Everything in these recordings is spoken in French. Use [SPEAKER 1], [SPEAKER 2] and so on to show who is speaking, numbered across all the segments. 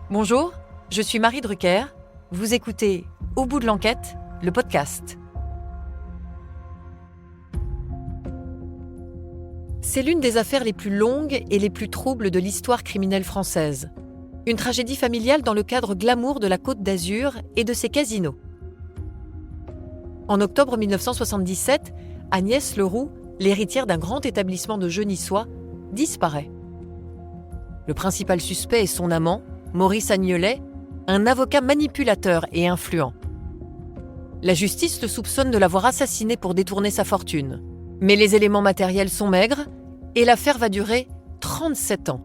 [SPEAKER 1] Bonjour, je suis Marie Drucker. Vous écoutez Au bout de l'enquête, le podcast. C'est l'une des affaires les plus longues et les plus troubles de l'histoire criminelle française. Une tragédie familiale dans le cadre glamour de la Côte d'Azur et de ses casinos. En octobre 1977, Agnès Leroux, l'héritière d'un grand établissement de jeux niçois, disparaît. Le principal suspect est son amant, Maurice Agnelet, un avocat manipulateur et influent. La justice le soupçonne de l'avoir assassiné pour détourner sa fortune. Mais les éléments matériels sont maigres et l'affaire va durer 37 ans.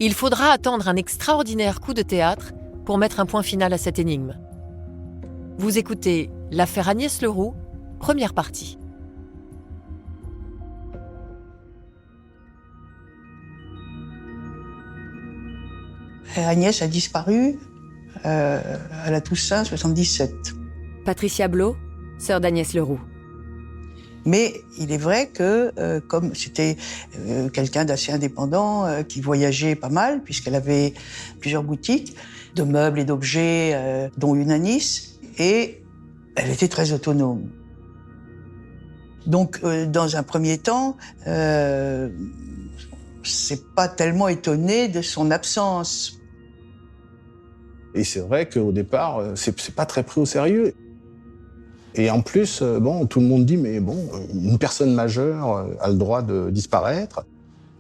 [SPEAKER 1] Il faudra attendre un extraordinaire coup de théâtre pour mettre un point final à cette énigme. Vous écoutez l'affaire Agnès Leroux, première partie.
[SPEAKER 2] Agnès a disparu à la Toussaint 77.
[SPEAKER 3] Patricia Blot, sœur d'Agnès Leroux.
[SPEAKER 2] Mais il est vrai que, comme c'était quelqu'un d'assez indépendant, qui voyageait pas mal, puisqu'elle avait plusieurs boutiques de meubles et d'objets, dont une à Nice, et elle était très autonome. Donc, dans un premier temps, c'est pas tellement étonné de son absence.
[SPEAKER 4] Et c'est vrai qu'au départ, c'est pas très pris au sérieux. Et en plus, tout le monde dit, mais une personne majeure a le droit de disparaître.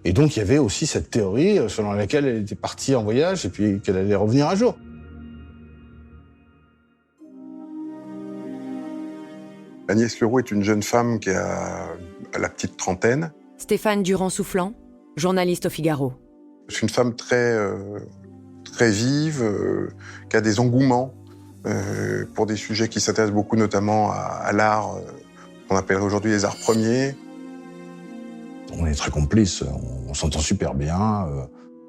[SPEAKER 4] Et donc, il y avait aussi cette théorie selon laquelle elle était partie en voyage et puis qu'elle allait revenir un jour.
[SPEAKER 5] Agnès Leroux est une jeune femme qui a la petite trentaine.
[SPEAKER 3] Stéphane Durand-Soufflant, journaliste au Figaro.
[SPEAKER 5] C'est une femme très vive, qui a des engouements pour des sujets qui s'intéressent beaucoup, notamment à l'art, qu'on appelle aujourd'hui les arts premiers.
[SPEAKER 4] On est très complices, on s'entend super bien.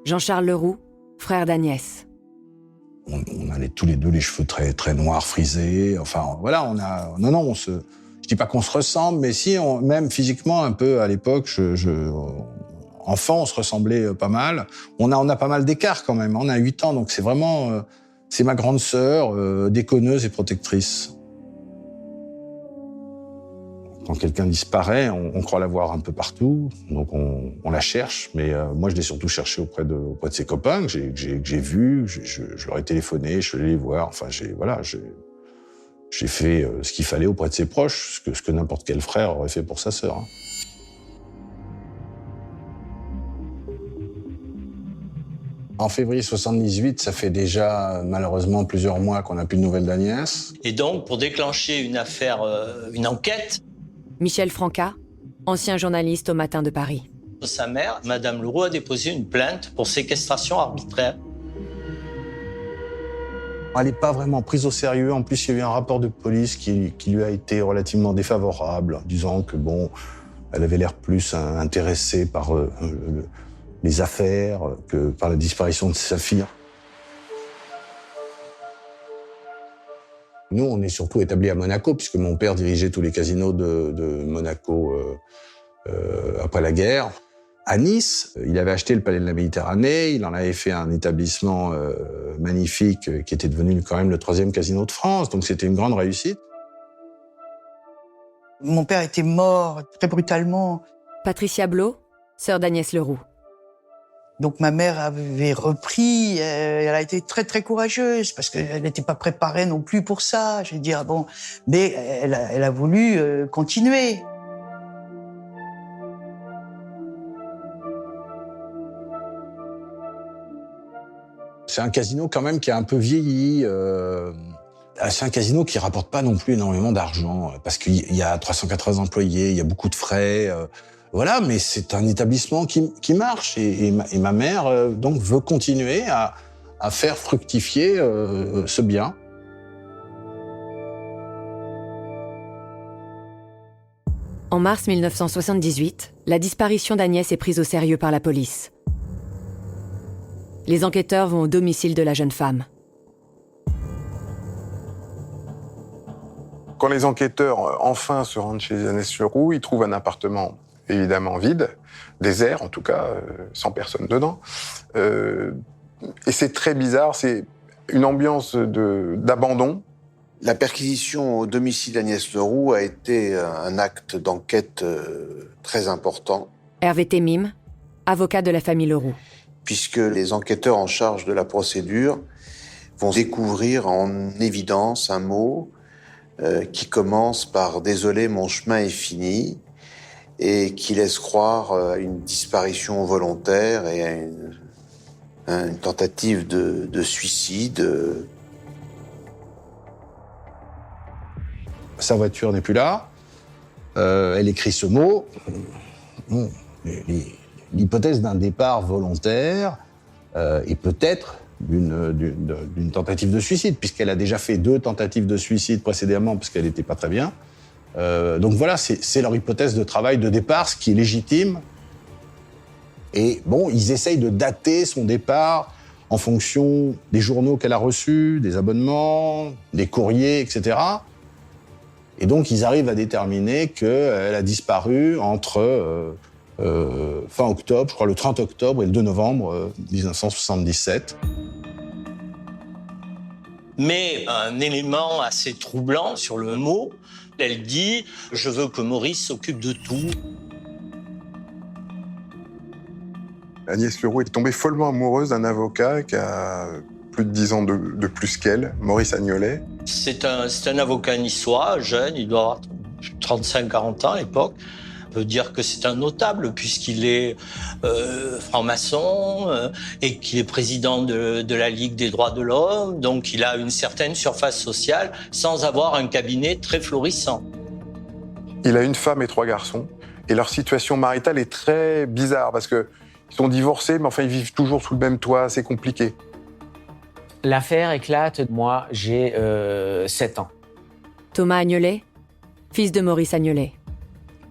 [SPEAKER 3] Jean-Charles Leroux, frère d'Agnès.
[SPEAKER 4] On a tous les deux les cheveux très, très noirs, frisés. Enfin, voilà, je dis pas qu'on se ressemble, mais si, même physiquement, un peu, à l'époque, enfant, on se ressemblait pas mal. On a pas mal d'écart quand même. On a 8 ans, donc c'est vraiment... c'est ma grande sœur, déconneuse et protectrice. Quand quelqu'un disparaît, on croit la voir un peu partout, donc on la cherche. Mais moi, je l'ai surtout cherchée auprès de ses copains que j'ai vus. Je leur ai téléphoné, je suis allé les voir. Enfin, j'ai fait ce qu'il fallait auprès de ses proches, ce que n'importe quel frère aurait fait pour sa sœur. En février 78, ça fait déjà malheureusement plusieurs mois qu'on n'a plus de nouvelles d'Agnès.
[SPEAKER 6] Et donc, pour déclencher une affaire, une enquête...
[SPEAKER 3] Michel Franca, ancien journaliste au Matin de Paris.
[SPEAKER 6] Sa mère, Madame Leroux, a déposé une plainte pour séquestration arbitraire.
[SPEAKER 4] Elle n'est pas vraiment prise au sérieux. En plus, il y a eu un rapport de police qui lui a été relativement défavorable, disant que elle avait l'air plus intéressée par les affaires que par la disparition de sa fille. Nous, on est surtout établis à Monaco, puisque mon père dirigeait tous les casinos de Monaco après la guerre. À Nice, il avait acheté le Palais de la Méditerranée, il en avait fait un établissement magnifique qui était devenu quand même le 3e casino de France, donc c'était une grande réussite.
[SPEAKER 2] Mon père était mort très brutalement.
[SPEAKER 3] Patricia Blot, sœur d'Agnès Leroux.
[SPEAKER 2] Donc ma mère avait repris, elle a été très très courageuse parce qu'elle n'était pas préparée non plus pour ça, je veux dire, mais elle a voulu continuer.
[SPEAKER 4] C'est un casino quand même qui a un peu vieilli. C'est un casino qui rapporte pas non plus énormément d'argent parce qu'il y a 380 employés, il y a beaucoup de frais. Voilà, mais c'est un établissement qui marche et ma mère donc veut continuer à faire fructifier ce bien.
[SPEAKER 3] En mars 1978, la disparition d'Agnès est prise au sérieux par la police. Les enquêteurs vont au domicile de la jeune femme.
[SPEAKER 5] Quand les enquêteurs enfin se rendent chez Agnès Leroux, ils trouvent un appartement évidemment vide, désert en tout cas, sans personne dedans. Et c'est très bizarre, c'est une ambiance d'abandon.
[SPEAKER 7] La perquisition au domicile d'Agnès Leroux a été un acte d'enquête très important.
[SPEAKER 3] Hervé Temim, avocat de la famille Leroux.
[SPEAKER 7] Puisque les enquêteurs en charge de la procédure vont découvrir en évidence un mot qui commence par « Désolé, mon chemin est fini » et qui laisse croire à une disparition volontaire et à une tentative de suicide.
[SPEAKER 4] Sa voiture n'est plus là. Elle écrit ce mot. Bon, l'hypothèse d'un départ volontaire et peut-être d'une tentative de suicide, puisqu'elle a déjà fait 2 tentatives de suicide précédemment, parce qu'elle n'était pas très bien. Donc voilà, c'est leur hypothèse de travail de départ, ce qui est légitime. Et bon, ils essayent de dater son départ en fonction des journaux qu'elle a reçus, des abonnements, des courriers, etc. Et donc, ils arrivent à déterminer qu'elle a disparu entre fin octobre, je crois le 30 octobre et le 2 novembre 1977.
[SPEAKER 6] Mais un élément assez troublant sur le mot, elle dit « Je veux que Maurice s'occupe de tout ».
[SPEAKER 5] Agnès Leroux est tombée follement amoureuse d'un avocat qui a plus de 10 ans de plus qu'elle, Maurice Agnolet.
[SPEAKER 6] C'est un avocat niçois, jeune, il doit avoir 35-40 ans à l'époque. On peut dire que c'est un notable puisqu'il est franc-maçon et qu'il est président de la Ligue des droits de l'homme. Donc il a une certaine surface sociale sans avoir un cabinet très florissant.
[SPEAKER 5] Il a une femme et 3 garçons. Et leur situation maritale est très bizarre parce qu'ils sont divorcés, mais enfin ils vivent toujours sous le même toit, c'est compliqué.
[SPEAKER 8] L'affaire éclate, moi j'ai 7 ans.
[SPEAKER 3] Thomas Agnolet, fils de Maurice Agnolet.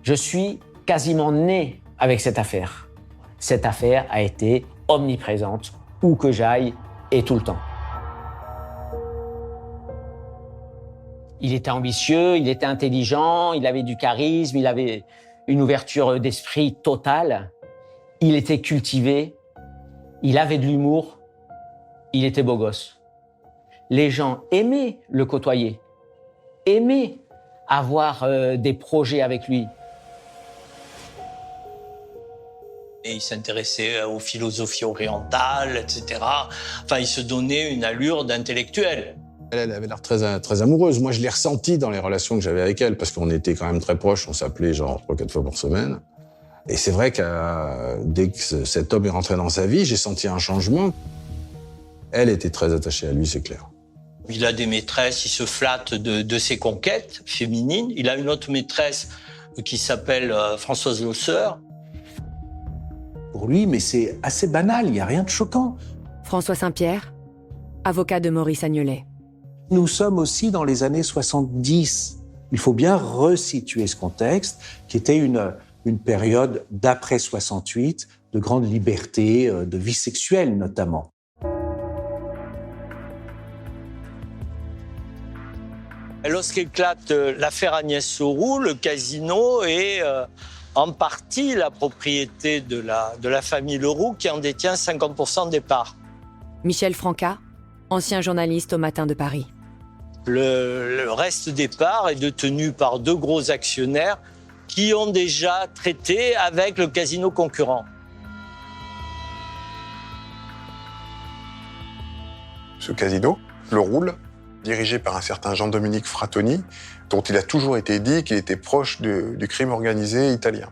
[SPEAKER 8] Je suis quasiment né avec cette affaire. Cette affaire a été omniprésente, où que j'aille et tout le temps. Il était ambitieux, il était intelligent, il avait du charisme, il avait une ouverture d'esprit totale. Il était cultivé, il avait de l'humour, il était beau gosse. Les gens aimaient le côtoyer, aimaient avoir des projets avec lui.
[SPEAKER 6] Et il s'intéressait aux philosophies orientales, etc. Enfin, il se donnait une allure d'intellectuel.
[SPEAKER 4] Elle avait l'air très amoureuse. Moi, je l'ai ressenti dans les relations que j'avais avec elle, parce qu'on était quand même très proches, on s'appelait genre 3-4 fois par semaine. Et c'est vrai que dès que cet homme est rentré dans sa vie, j'ai senti un changement. Elle était très attachée à lui, c'est clair.
[SPEAKER 6] Il a des maîtresses, il se flatte de ses conquêtes féminines. Il a une autre maîtresse qui s'appelle Françoise Losseur.
[SPEAKER 9] Pour lui, mais c'est assez banal, il n'y a rien de choquant.
[SPEAKER 3] François Saint-Pierre, avocat de Maurice Agnolet.
[SPEAKER 9] Nous sommes aussi dans les années 70. Il faut bien resituer ce contexte, qui était une période d'après 68, de grande liberté, de vie sexuelle notamment.
[SPEAKER 6] Lorsqu'éclate l'affaire Agnès Leroux, le casino est en partie la propriété de la famille Leroux qui en détient 50% des parts.
[SPEAKER 3] Michel Franca, ancien journaliste au Matin de Paris.
[SPEAKER 6] Le reste des parts est détenu par 2 gros actionnaires qui ont déjà traité avec le casino concurrent.
[SPEAKER 5] Ce casino, le Roule, dirigé par un certain Jean-Dominique Frattoni, dont il a toujours été dit qu'il était proche du crime organisé italien.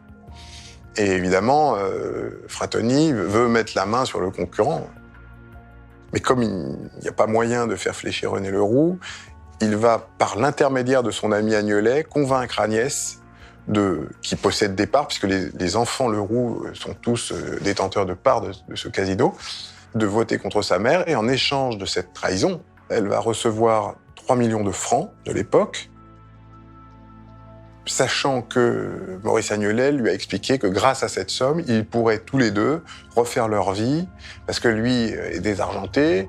[SPEAKER 5] Et évidemment, Frattoni veut mettre la main sur le concurrent. Mais comme il n'y a pas moyen de faire fléchir René Leroux, il va, par l'intermédiaire de son ami Agnolet, convaincre Agnès, qui possède des parts, puisque les enfants Leroux sont tous détenteurs de parts de ce casino, de voter contre sa mère. Et en échange de cette trahison, elle va recevoir 3 millions de francs de l'époque, sachant que Maurice Agnolet lui a expliqué que grâce à cette somme, ils pourraient tous les deux refaire leur vie, parce que lui est désargenté.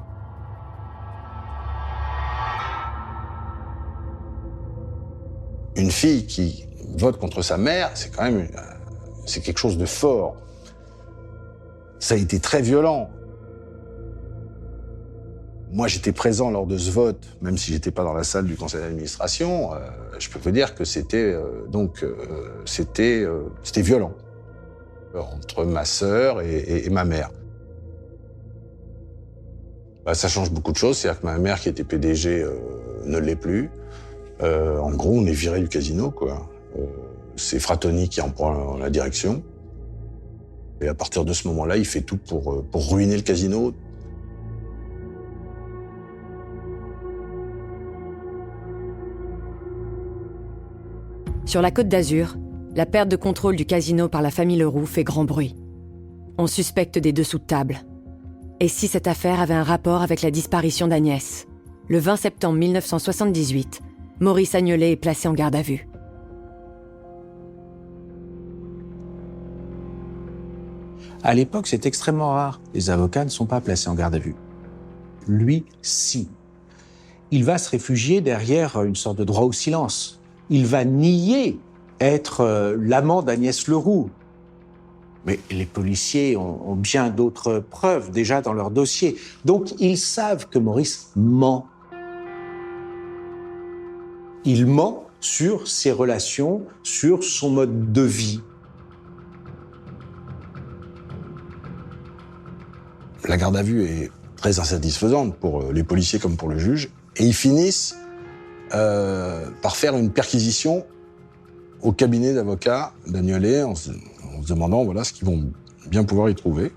[SPEAKER 4] Une fille qui vote contre sa mère, c'est quand même c'est quelque chose de fort. Ça a été très violent. Moi, j'étais présent lors de ce vote, même si j'étais pas dans la salle du conseil d'administration. Je peux vous dire que c'était violent entre ma sœur et ma mère. Ça change beaucoup de choses, c'est-à-dire que ma mère qui était PDG ne l'est plus. En gros, on est viré du casino, quoi. C'est Frattoni qui en prend la direction. Et à partir de ce moment-là, il fait tout pour ruiner le casino.
[SPEAKER 3] Sur la Côte d'Azur, la perte de contrôle du casino par la famille Leroux fait grand bruit. On suspecte des dessous de table. Et si cette affaire avait un rapport avec la disparition d'Agnès ? Le 20 septembre 1978, Maurice Agnelet est placé en garde à vue.
[SPEAKER 9] À l'époque, c'est extrêmement rare. Les avocats ne sont pas placés en garde à vue. Lui, si. Il va se réfugier derrière une sorte de droit au silence. Il va nier être l'amant d'Agnès Leroux. Mais les policiers ont bien d'autres preuves déjà dans leur dossier. Donc, ils savent que Maurice ment. Il ment sur ses relations, sur son mode de vie.
[SPEAKER 4] La garde à vue est très insatisfaisante pour les policiers comme pour le juge. Et ils finissent par faire une perquisition au cabinet d'avocats d'Agnelet en se demandant voilà, ce qu'ils vont bien pouvoir y trouver.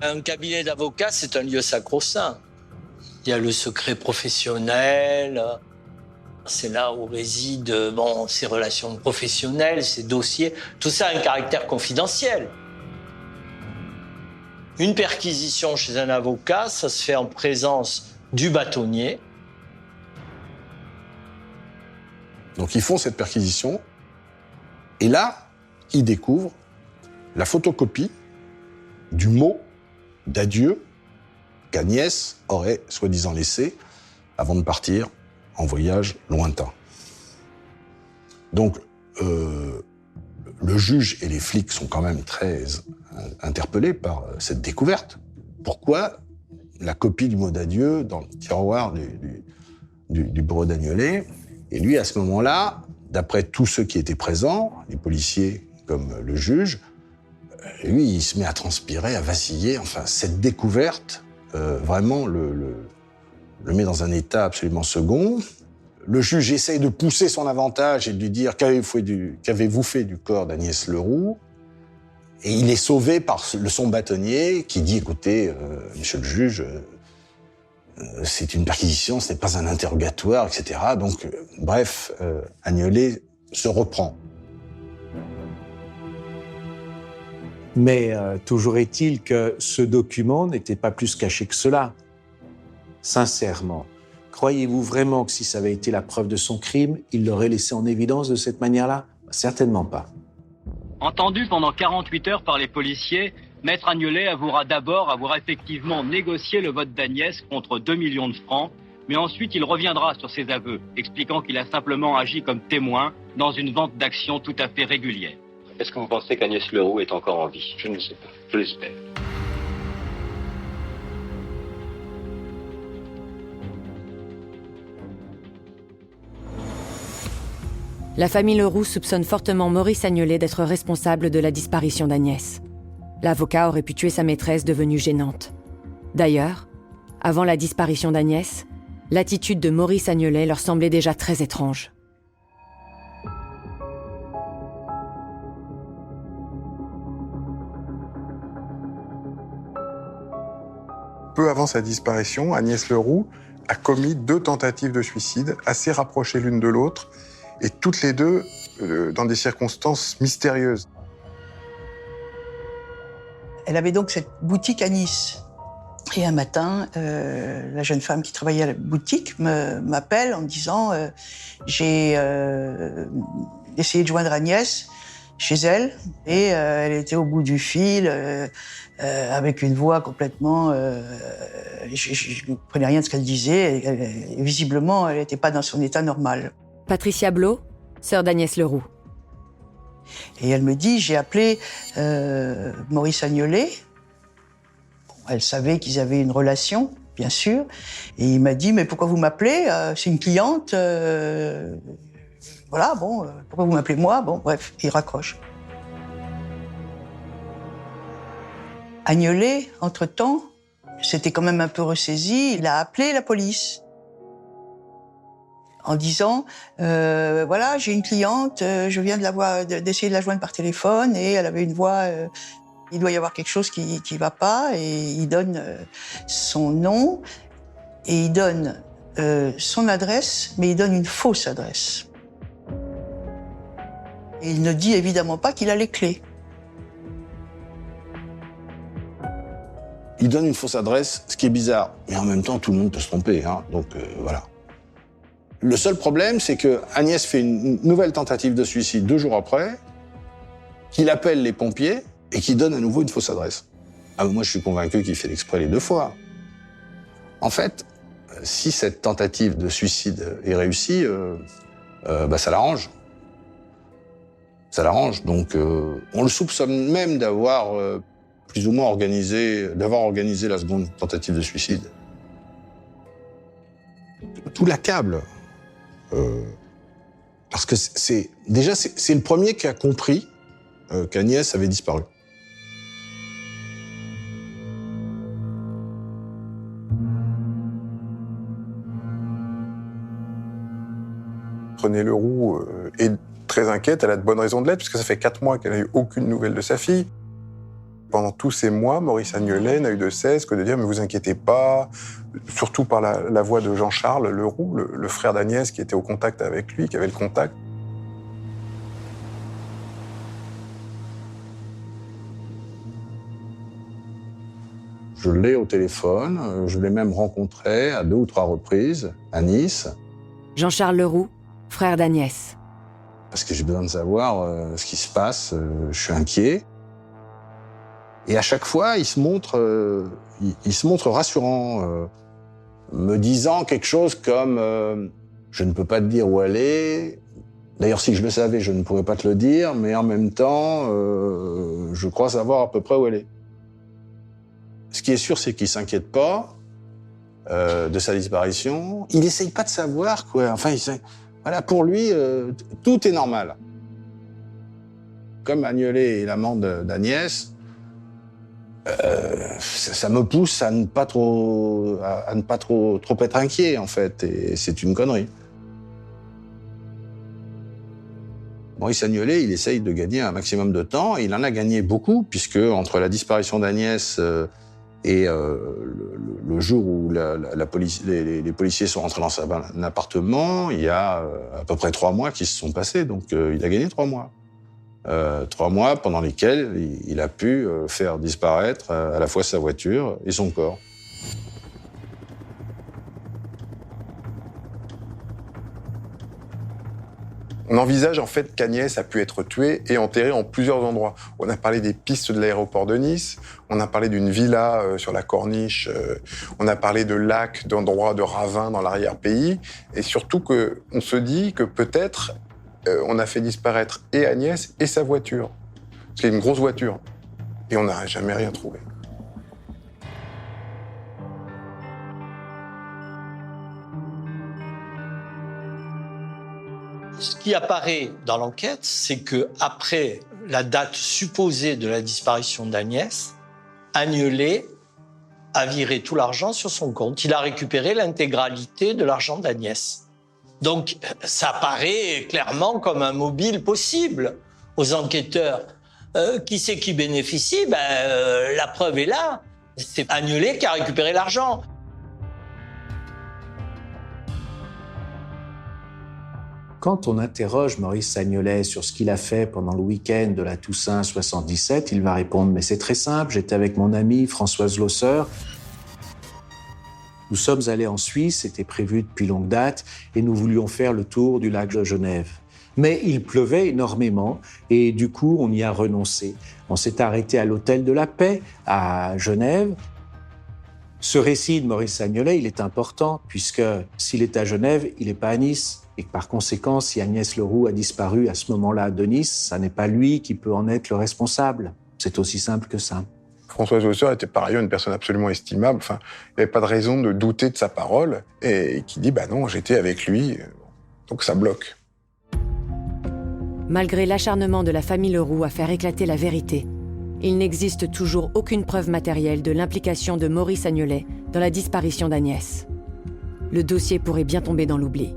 [SPEAKER 6] Un cabinet d'avocats, c'est un lieu sacro-saint. Il y a le secret professionnel, c'est là où résident ses relations professionnelles, ses dossiers. Tout ça a un caractère confidentiel. Une perquisition chez un avocat, ça se fait en présence du bâtonnier.
[SPEAKER 4] Donc ils font cette perquisition, et là, ils découvrent la photocopie du mot d'adieu qu'Agnès aurait soi-disant laissé avant de partir en voyage lointain. Donc, le juge et les flics sont quand même très interpellés par cette découverte. Pourquoi la copie du mot d'adieu dans le tiroir du bureau d'Agnelet? Et lui, à ce moment-là, d'après tous ceux qui étaient présents, les policiers comme le juge, lui, il se met à transpirer, à vaciller. Enfin, cette découverte, vraiment, le met dans un état absolument second. Le juge essaye de pousser son avantage et de lui dire « Qu'avez-vous fait du corps d'Agnès Leroux ?» Et il est sauvé par son bâtonnier qui dit « Écoutez, monsieur le juge, c'est une perquisition, ce n'est pas un interrogatoire, etc. » Donc, bref, Agnelet se reprend.
[SPEAKER 9] Mais toujours est-il que ce document n'était pas plus caché que cela. Sincèrement, croyez-vous vraiment que si ça avait été la preuve de son crime, il l'aurait laissé en évidence de cette manière-là? Certainement pas.
[SPEAKER 10] Entendu pendant 48 heures par les policiers, Maître Agnelet avouera d'abord avoir effectivement négocié le vote d'Agnès contre 2 millions de francs, mais ensuite il reviendra sur ses aveux, expliquant qu'il a simplement agi comme témoin dans une vente d'actions tout à fait régulière.
[SPEAKER 11] Est-ce que vous pensez qu'Agnès Leroux est encore en vie? Je ne sais pas. Je l'espère.
[SPEAKER 3] La famille Leroux soupçonne fortement Maurice Agnelet d'être responsable de la disparition d'Agnès. L'avocat aurait pu tuer sa maîtresse devenue gênante. D'ailleurs, avant la disparition d'Agnès, l'attitude de Maurice Agnelet leur semblait déjà très étrange.
[SPEAKER 5] Peu avant sa disparition, Agnès Leroux a commis 2 tentatives de suicide, assez rapprochées l'une de l'autre, et toutes les deux dans des circonstances mystérieuses.
[SPEAKER 2] Elle avait donc cette boutique à Nice. Et un matin, la jeune femme qui travaillait à la boutique m'appelle en me disant j'ai essayé de joindre Agnès chez elle, et elle était au bout du fil, avec une voix complètement... je ne comprenais rien de ce qu'elle disait, et visiblement, elle n'était pas dans son état normal.
[SPEAKER 3] Patricia Blot, sœur d'Agnès Leroux.
[SPEAKER 2] Et elle me dit, j'ai appelé Maurice Agnelet, Elle savait qu'ils avaient une relation, bien sûr. Et il m'a dit, mais pourquoi vous m'appelez? C'est une cliente. Voilà, bon, pourquoi vous m'appelez moi? Bon, bref, il raccroche. Agnolet, entre-temps, s'était quand même un peu ressaisi. Il a appelé la police en disant, voilà, j'ai une cliente, je viens d'essayer de la joindre par téléphone et elle avait une voix... il doit y avoir quelque chose qui va pas, et il donne son nom et il donne son adresse, mais il donne une fausse adresse. Et il ne dit évidemment pas qu'il a les clés.
[SPEAKER 4] Il donne une fausse adresse, ce qui est bizarre, mais en même temps, tout le monde peut se tromper, hein. Donc voilà. Le seul problème, c'est que Agnès fait une nouvelle tentative de suicide 2 jours après, qu'il appelle les pompiers et qu'il donne à nouveau une fausse adresse. Ah, moi, je suis convaincu qu'il fait l'exprès les 2 fois. En fait, si cette tentative de suicide est réussie, ça l'arrange. Ça l'arrange. Donc, on le soupçonne même d'avoir plus ou moins organisé la seconde tentative de suicide. Tout l'accable. Parce que c'est le premier qui a compris qu'Agnès avait disparu.
[SPEAKER 5] René Leroux est très inquiète, elle a de bonnes raisons de l'être, puisque ça fait 4 mois qu'elle n'a eu aucune nouvelle de sa fille. Pendant tous ces mois, Maurice Agnolet n'a eu de cesse que de dire « mais vous inquiétez pas », surtout par la voix de Jean-Charles Leroux, le frère d'Agnès qui était au contact avec lui, qui avait le contact.
[SPEAKER 4] Je l'ai au téléphone, je l'ai même rencontré à 2 ou 3 reprises à Nice.
[SPEAKER 3] Jean-Charles Leroux, frère d'Agnès.
[SPEAKER 4] Parce que j'ai besoin de savoir ce qui se passe, je suis inquiet. Et à chaque fois, il se montre rassurant, me disant quelque chose comme je ne peux pas te dire où elle est. D'ailleurs, si je le savais, je ne pourrais pas te le dire, mais en même temps, je crois savoir à peu près où elle est. Ce qui est sûr, c'est qu'il s'inquiète pas de sa disparition. Il essaye pas de savoir, quoi. Enfin, voilà, pour lui, tout est normal. Comme Agnolet est l'amant d'Agnès, ça me pousse à ne pas trop être inquiet, en fait. Et c'est une connerie. Maurice Agnolet, il essaye de gagner un maximum de temps. Et il en a gagné beaucoup, puisque entre la disparition d'Agnès et le jour où les policiers sont rentrés dans son appartement, il y a à peu près 3 mois qui se sont passés. Donc il a gagné 3 mois. 3 mois pendant lesquels il a pu faire disparaître à la fois sa voiture et son corps.
[SPEAKER 5] On envisage en fait qu'Agnès a pu être tuée et enterrée en plusieurs endroits. On a parlé des pistes de l'aéroport de Nice, on a parlé d'une villa sur la Corniche, on a parlé de lacs, d'endroits de ravins dans l'arrière-pays, et surtout qu'on se dit que peut-être on a fait disparaître et Agnès et sa voiture. Parce qu'il y a une grosse voiture. Et on n'a jamais rien trouvé.
[SPEAKER 6] Ce qui apparaît dans l'enquête, c'est que après la date supposée de la disparition d'Agnès, Agnolet a viré tout l'argent sur son compte. Il a récupéré l'intégralité de l'argent d'Agnès. Donc, ça apparaît clairement comme un mobile possible aux enquêteurs. Qui c'est qui bénéficie? La preuve est là. C'est Agnolet qui a récupéré l'argent.
[SPEAKER 9] Quand on interroge Maurice Agnolet sur ce qu'il a fait pendant le week-end de la Toussaint 77, il va répondre « Mais c'est très simple, j'étais avec mon amie Françoise Losseur. Nous sommes allés en Suisse, c'était prévu depuis longue date, et nous voulions faire le tour du lac de Genève. Mais il pleuvait énormément, et du coup, on y a renoncé. On s'est arrêté à l'hôtel de la Paix, à Genève. Ce récit de Maurice Agnolet, il est important, puisque s'il est à Genève, il n'est pas à Nice. Et par conséquent, si Agnès Leroux a disparu à ce moment-là de Nice, ça n'est pas lui qui peut en être le responsable. C'est aussi simple que ça.
[SPEAKER 5] Françoise Losseur était par ailleurs une personne absolument estimable. Enfin, il n'y avait pas de raison de douter de sa parole. Et qui dit, non, j'étais avec lui, donc ça bloque.
[SPEAKER 3] Malgré l'acharnement de la famille Leroux à faire éclater la vérité, il n'existe toujours aucune preuve matérielle de l'implication de Maurice Agnelet dans la disparition d'Agnès. Le dossier pourrait bien tomber dans l'oubli.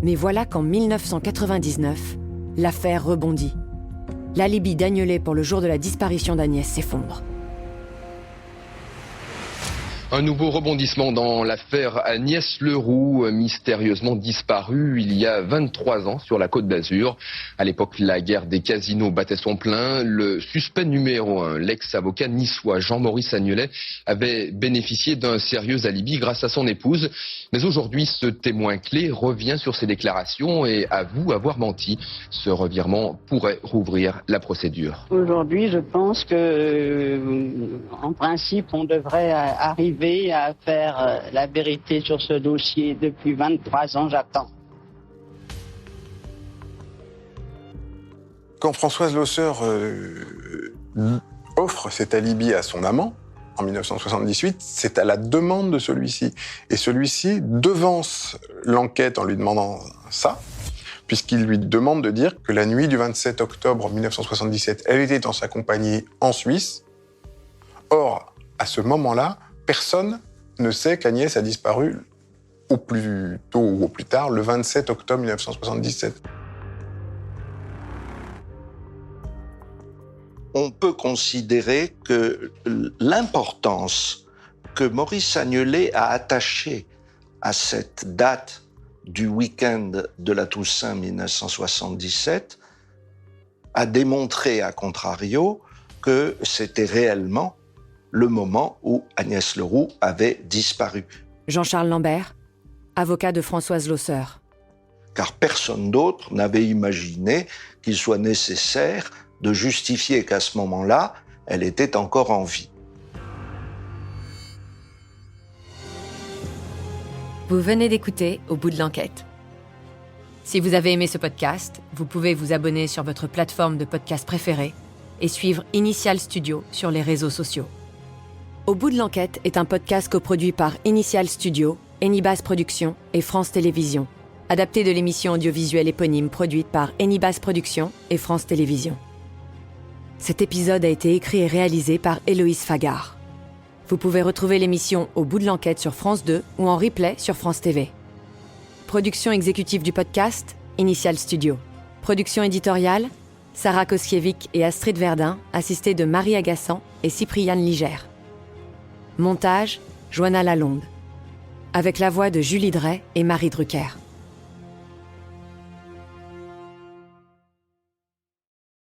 [SPEAKER 3] Mais voilà qu'en 1999, l'affaire rebondit. L'alibi d'Agnelet pour le jour de la disparition d'Agnès s'effondre.
[SPEAKER 12] Un nouveau rebondissement dans l'affaire Agnès Leroux, mystérieusement disparue il y a 23 ans sur la Côte d'Azur. À l'époque, la guerre des casinos battait son plein. Le suspect numéro 1, l'ex-avocat niçois Jean-Maurice Agnelet, avait bénéficié d'un sérieux alibi grâce à son épouse. Mais aujourd'hui, ce témoin clé revient sur ses déclarations et avoue avoir menti. Ce revirement pourrait rouvrir la procédure.
[SPEAKER 13] Aujourd'hui, je pense que, en principe, on devrait arriver à faire la vérité sur ce dossier. Depuis 23 ans, j'attends.
[SPEAKER 5] Quand Françoise Losseur offre cet alibi à son amant, en 1978, c'est à la demande de celui-ci. Et celui-ci devance l'enquête en lui demandant ça, puisqu'il lui demande de dire que la nuit du 27 octobre 1977, elle était en sa compagnie en Suisse. Or, à ce moment-là, personne ne sait qu'Agnès a disparu au plus tôt ou au plus tard, le 27 octobre 1977.
[SPEAKER 14] On peut considérer que l'importance que Maurice Agnelet a attachée à cette date du week-end de la Toussaint 1977 a démontré, à contrario, que c'était réellement le moment où Agnès Leroux avait disparu.
[SPEAKER 3] Jean-Charles Lambert, avocat de Françoise Losseur.
[SPEAKER 14] Car personne d'autre n'avait imaginé qu'il soit nécessaire de justifier qu'à ce moment-là, elle était encore en vie.
[SPEAKER 3] Vous venez d'écouter Au bout de l'enquête. Si vous avez aimé ce podcast, vous pouvez vous abonner sur votre plateforme de podcast préférée et suivre Initial Studio sur les réseaux sociaux. Au bout de l'enquête est un podcast coproduit par Initial Studio, Enibas Productions et France Télévisions, adapté de l'émission audiovisuelle éponyme produite par Enibas Productions et France Télévisions. Cet épisode a été écrit et réalisé par Héloïse Fagard. Vous pouvez retrouver l'émission Au bout de l'enquête sur France 2 ou en replay sur France TV. Production exécutive du podcast, Initial Studio. Production éditoriale, Sarah Koskiewicz et Astrid Verdun, assistées de Marie Agassan et Cypriane Ligère. Montage, Joanna Lalonde. Avec la voix de Julie Drey et Marie Drucker.